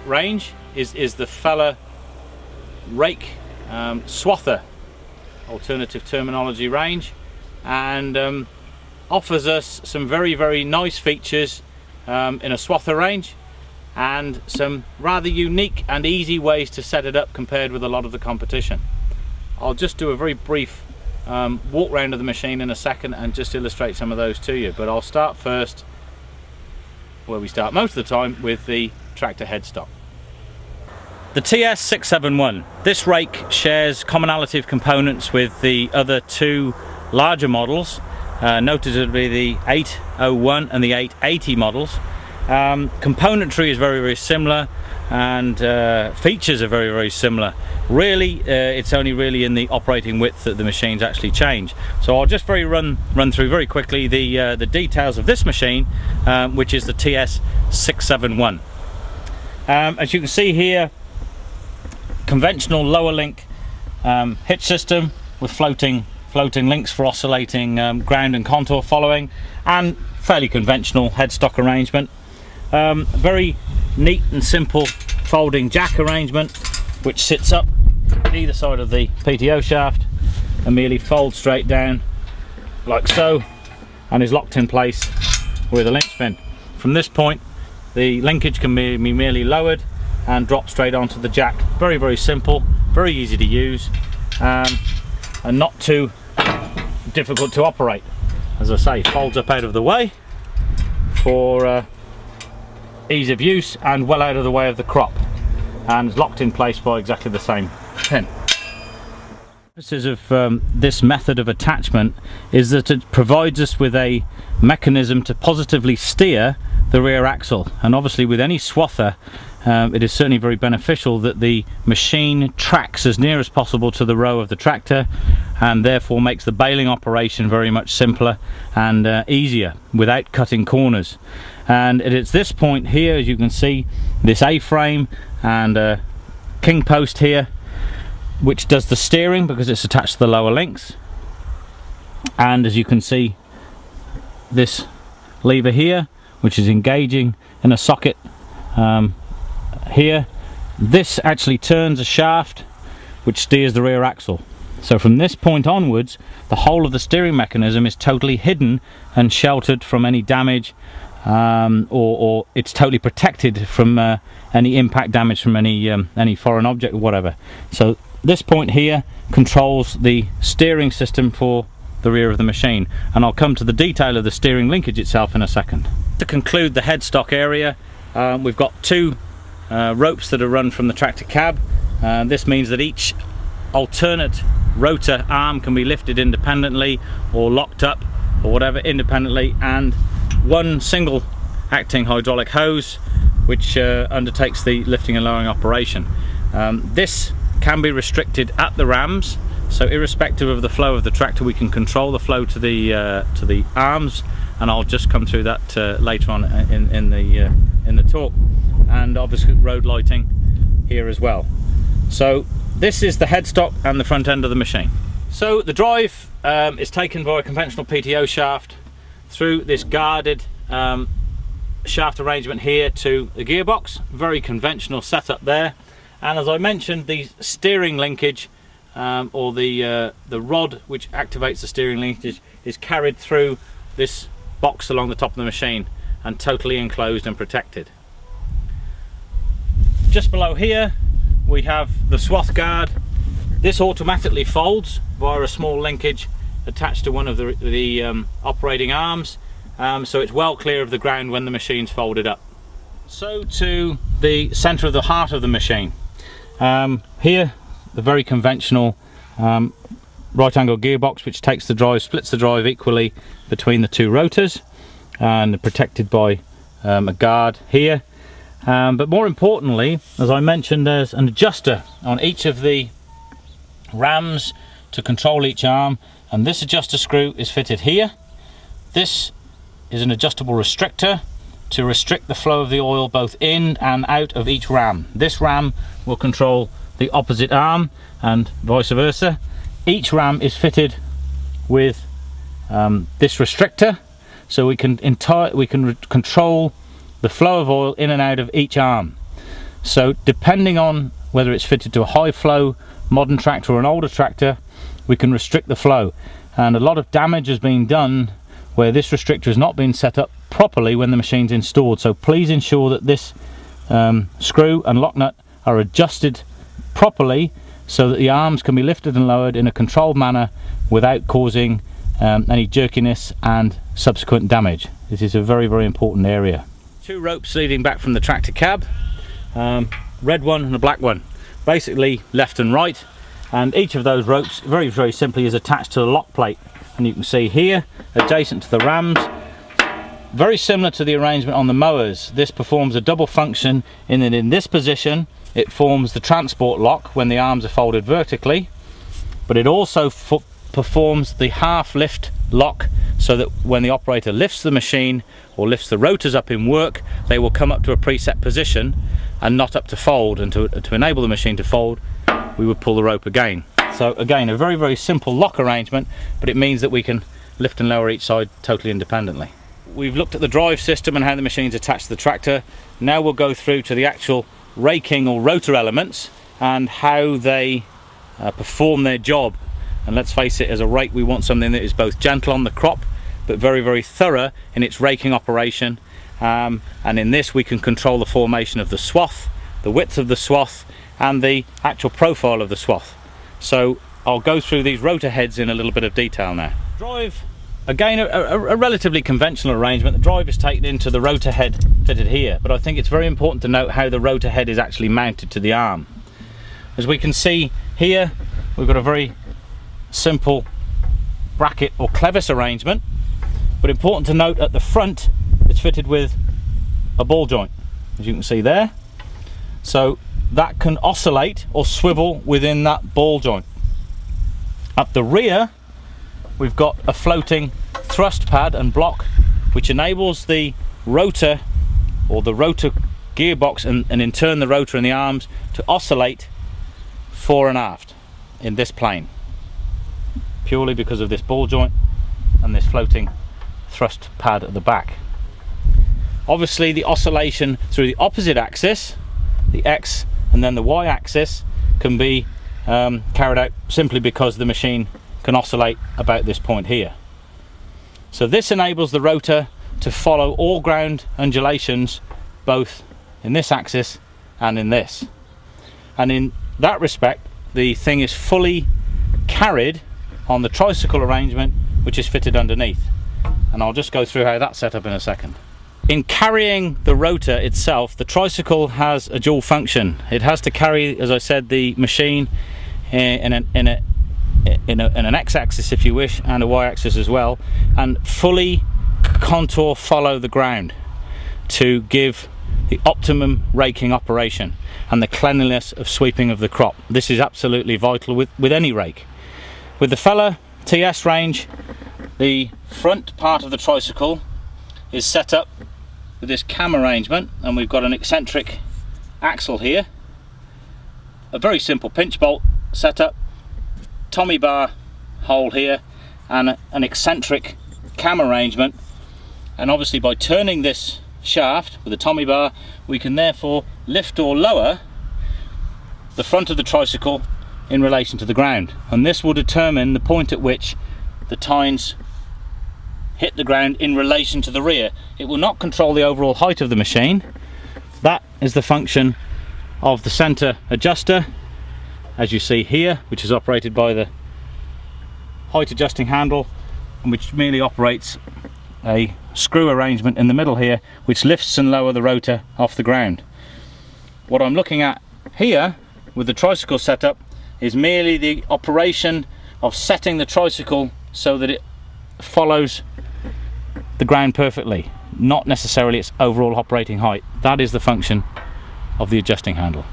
range is the Feller rake swather, alternative terminology range, and offers us some very nice features in a swather range, and some rather unique and easy ways to set it up compared with a lot of the competition. I'll just do a very brief walk round of the machine in a second and just illustrate some of those to you, but I'll start first where we start most of the time, with the tractor headstock. The TS671. This rake shares commonality of components with the other two larger models, notably the 801 and the 880 models. Componentry is very similar, and features are very similar. Really, it's only really in the operating width that the machines actually change. So I'll just run through very quickly the details of this machine, which is the TS671. As you can see here, conventional lower link hitch system with floating links for oscillating ground and contour following, and fairly conventional headstock arrangement. Very neat and simple folding jack arrangement, which sits up either side of the PTO shaft and merely folds straight down like so, and is locked in place with a linchpin. From this point, the linkage can be merely lowered and drop straight onto the jack. Very simple, very easy to use, and not too difficult to operate. As I say, folds up out of the way for ease of use, and well out of the way of the crop, and is locked in place by exactly the same pin. The purposes of this method of attachment is that it provides us with a mechanism to positively steer the rear axle, and obviously with any swather it is certainly very beneficial that the machine tracks as near as possible to the row of the tractor, and therefore makes the baling operation very much simpler and easier without cutting corners. And it's this point here, as you can see, this A-frame and a king post here, which does the steering because it's attached to the lower links. And as you can see, this lever here, which is engaging in a socket here, this actually turns a shaft which steers the rear axle. So from this point onwards, the whole of the steering mechanism is totally hidden and sheltered from any damage, or it's totally protected from any impact damage from any foreign object or whatever. So this point here controls the steering system for the rear of the machine, and I'll come to the detail of the steering linkage itself in a second. To conclude the headstock area, we've got two ropes that are run from the tractor cab. This means that each alternate rotor arm can be lifted independently or locked up or whatever independently, and one single acting hydraulic hose which undertakes the lifting and lowering operation. This can be restricted at the rams, so irrespective of the flow of the tractor we can control the flow to the arms, and I'll just come through that later on in the talk. And obviously road lighting here as well. So this is the headstock and the front end of the machine. So the drive is taken by a conventional PTO shaft through this guarded shaft arrangement here to the gearbox. Very conventional setup there. And as I mentioned, the steering linkage or the rod which activates the steering linkage is carried through this box along the top of the machine and totally enclosed and protected. Just below here we have the swath guard. This automatically folds via a small linkage attached to one of the operating arms, so it's well clear of the ground when the machine's folded up. So to the centre of the heart of the machine. Here the very conventional right angle gearbox, which takes the drive, splits the drive equally between the two rotors, and protected by a guard here. But more importantly, as I mentioned, there's an adjuster on each of the rams to control each arm, and this adjuster screw is fitted here. This is an adjustable restrictor to restrict the flow of the oil both in and out of each ram. This ram will control the opposite arm and vice versa. Each ram is fitted with this restrictor, so we can control the flow of oil in and out of each arm. So depending on whether it's fitted to a high flow modern tractor or an older tractor, we can restrict the flow. And a lot of damage has been done where this restrictor has not been set up properly when the machine's installed. So please ensure that this screw and lock nut are adjusted properly so that the arms can be lifted and lowered in a controlled manner without causing any jerkiness and subsequent damage. This is a very, very important area. Two ropes leading back from the tractor cab, red one and a black one, basically left and right, and each of those ropes very, very simply is attached to the lock plate. And you can see here, adjacent to the rams, very similar to the arrangement on the mowers, this performs a double function in that in this position it forms the transport lock when the arms are folded vertically, but it also performs the half lift lock so that when the operator lifts the machine or lifts the rotors up in work, they will come up to a preset position and not up to fold. And to enable the machine to fold, we would pull the rope again. So again, a very, very simple lock arrangement, but it means that we can lift and lower each side totally independently. We've looked at the drive system and how the machine's attached to the tractor. Now we'll go through to the actual raking or rotor elements and how they perform their job. And let's face it, as a rake we want something that is both gentle on the crop but very, very thorough in its raking operation, and in this we can control the formation of the swath, the width of the swath and the actual profile of the swath. So I'll go through these rotor heads in a little bit of detail now. Drive, again a relatively conventional arrangement. The drive is taken into the rotor head fitted here, but I think it's very important to note how the rotor head is actually mounted to the arm. As we can see here, we've got a very simple bracket or clevis arrangement, but important to note at the front it's fitted with a ball joint, as you can see there, so that can oscillate or swivel within that ball joint. At the rear we've got a floating thrust pad and block which enables the rotor or the rotor gearbox and in turn the rotor and the arms to oscillate fore and aft in this plane, purely because of this ball joint and this floating thrust pad at the back. Obviously the oscillation through the opposite axis, the X and then the Y axis, can be carried out simply because the machine can oscillate about this point here. So this enables the rotor to follow all ground undulations both in this axis and in this, and in that respect the thing is fully carried on the tricycle arrangement which is fitted underneath, and I'll just go through how that's set up in a second. In carrying the rotor itself, the tricycle has a dual function. It has to carry, as I said, the machine in an X-axis if you wish, and a Y-axis as well, and fully contour follow the ground to give the optimum raking operation and the cleanliness of sweeping of the crop. This is absolutely vital with any rake. With the Feller TS range, the front part of the tricycle is set up with this cam arrangement, and we've got an eccentric axle here, a very simple pinch bolt setup, Tommy bar hole here, and an eccentric cam arrangement. And obviously by turning this shaft with a Tommy bar, we can therefore lift or lower the front of the tricycle in relation to the ground, and this will determine the point at which the tines hit the ground in relation to the rear. It will not control the overall height of the machine. That is the function of the center adjuster, as you see here, which is operated by the height adjusting handle, and which merely operates a screw arrangement in the middle here which lifts and lowers the rotor off the ground. What I'm looking at here with the tricycle setup is merely the operation of setting the tricycle so that it follows the ground perfectly, not necessarily its overall operating height. That is the function of the adjusting handle.